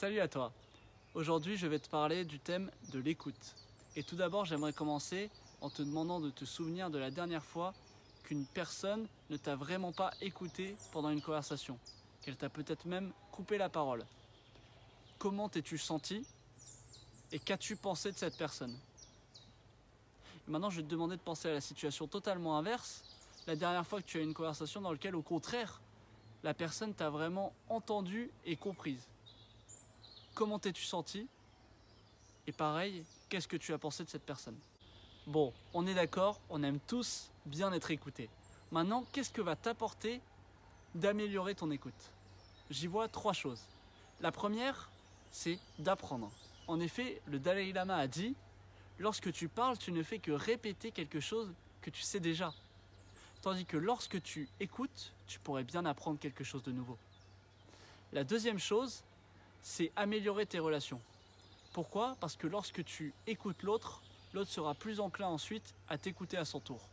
Salut à toi. Aujourd'hui, je vais te parler du thème de l'écoute. Et tout d'abord, j'aimerais commencer en te demandant de te souvenir de la dernière fois qu'une personne ne t'a vraiment pas écouté pendant une conversation, qu'elle t'a peut-être même coupé la parole. Comment t'es-tu senti et qu'as-tu pensé de cette personne? Et maintenant, je vais te demander de penser à la situation totalement inverse, la dernière fois que tu as eu une conversation dans laquelle, au contraire, la personne t'a vraiment entendu et comprise. Comment t'es-tu senti? Et pareil, qu'est-ce que tu as pensé de cette personne? Bon, on est d'accord, on aime tous bien être écoutés. Maintenant, qu'est-ce que va t'apporter d'améliorer ton écoute? J'y vois trois choses. La première, c'est d'apprendre. En effet, le Dalai Lama a dit « Lorsque tu parles, tu ne fais que répéter quelque chose que tu sais déjà. Tandis que lorsque tu écoutes, tu pourrais bien apprendre quelque chose de nouveau. » La deuxième chose, c'est améliorer tes relations. Pourquoi? Parce que lorsque tu écoutes l'autre, l'autre sera plus enclin ensuite à t'écouter à son tour.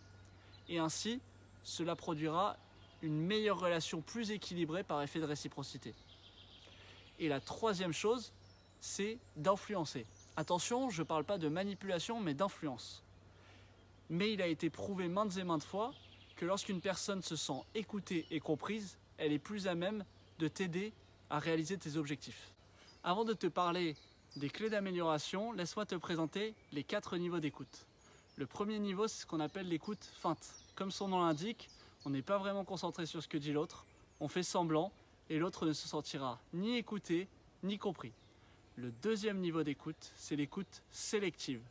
Et ainsi, cela produira une meilleure relation plus équilibrée par effet de réciprocité. Et la troisième chose, c'est d'influencer. Attention, je ne parle pas de manipulation, mais d'influence. Mais il a été prouvé maintes et maintes fois que lorsqu'une personne se sent écoutée et comprise, elle est plus à même de t'aider à réaliser tes objectifs. Avant de te parler des clés d'amélioration, laisse-moi te présenter les 4 niveaux d'écoute. Le premier niveau, c'est ce qu'on appelle l'écoute feinte. Comme son nom l'indique, on n'est pas vraiment concentré sur ce que dit l'autre, on fait semblant et l'autre ne se sentira ni écouté ni compris. Le deuxième niveau d'écoute, c'est l'écoute sélective.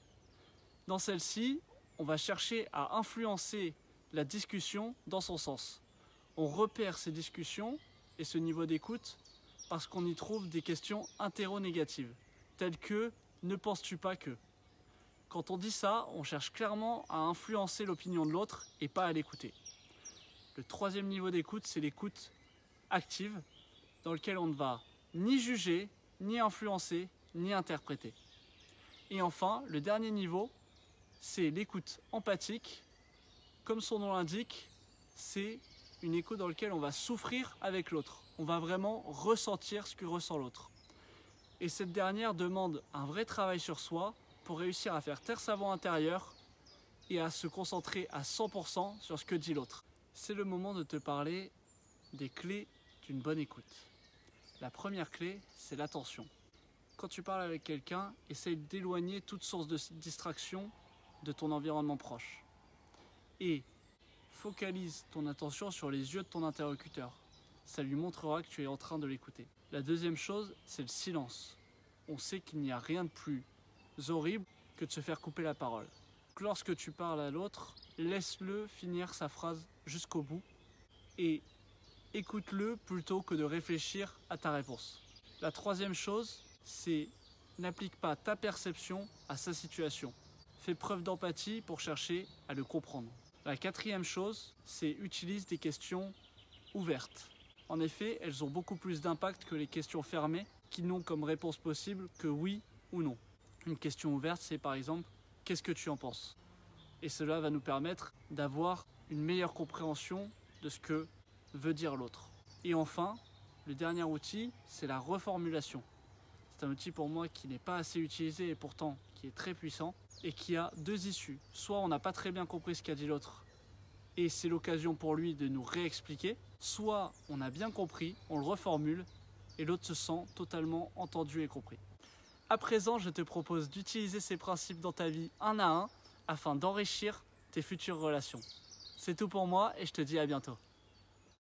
Dans celle-ci, on va chercher à influencer la discussion dans son sens. On repère ces discussions et ce niveau d'écoute parce qu'on y trouve des questions interro-négatives, telles que « ne penses-tu pas que ?» Quand on dit ça, on cherche clairement à influencer l'opinion de l'autre et pas à l'écouter. Le troisième niveau d'écoute, c'est l'écoute active, dans lequel on ne va ni juger, ni influencer, ni interpréter. Et enfin, le dernier niveau, c'est l'écoute empathique. Comme son nom l'indique, c'est une écoute dans laquelle on va souffrir avec l'autre. On va vraiment ressentir ce que ressent l'autre. Et cette dernière demande un vrai travail sur soi pour réussir à faire taire sa voix intérieure et à se concentrer à 100% sur ce que dit l'autre. C'est le moment de te parler des clés d'une bonne écoute. La première clé, c'est l'attention. Quand tu parles avec quelqu'un, essaye d'éloigner toute source de distraction de ton environnement proche. Et focalise ton attention sur les yeux de ton interlocuteur. Ça lui montrera que tu es en train de l'écouter. La deuxième chose, c'est le silence. On sait qu'il n'y a rien de plus horrible que de se faire couper la parole. Lorsque tu parles à l'autre, laisse-le finir sa phrase jusqu'au bout et écoute-le plutôt que de réfléchir à ta réponse. La troisième chose, c'est n'applique pas ta perception à sa situation. Fais preuve d'empathie pour chercher à le comprendre. La quatrième chose, c'est utilise des questions ouvertes. En effet, elles ont beaucoup plus d'impact que les questions fermées qui n'ont comme réponse possible que oui ou non. Une question ouverte, c'est par exemple « Qu'est-ce que tu en penses ?» Et cela va nous permettre d'avoir une meilleure compréhension de ce que veut dire l'autre. Et enfin, le dernier outil, c'est la reformulation. C'est un outil pour moi qui n'est pas assez utilisé et pourtant qui est très puissant et qui a deux issues. Soit on n'a pas très bien compris ce qu'a dit l'autre et c'est l'occasion pour lui de nous réexpliquer, soit on a bien compris, on le reformule et l'autre se sent totalement entendu et compris. À présent, je te propose d'utiliser ces principes dans ta vie un à un afin d'enrichir tes futures relations. C'est tout pour moi et je te dis à bientôt.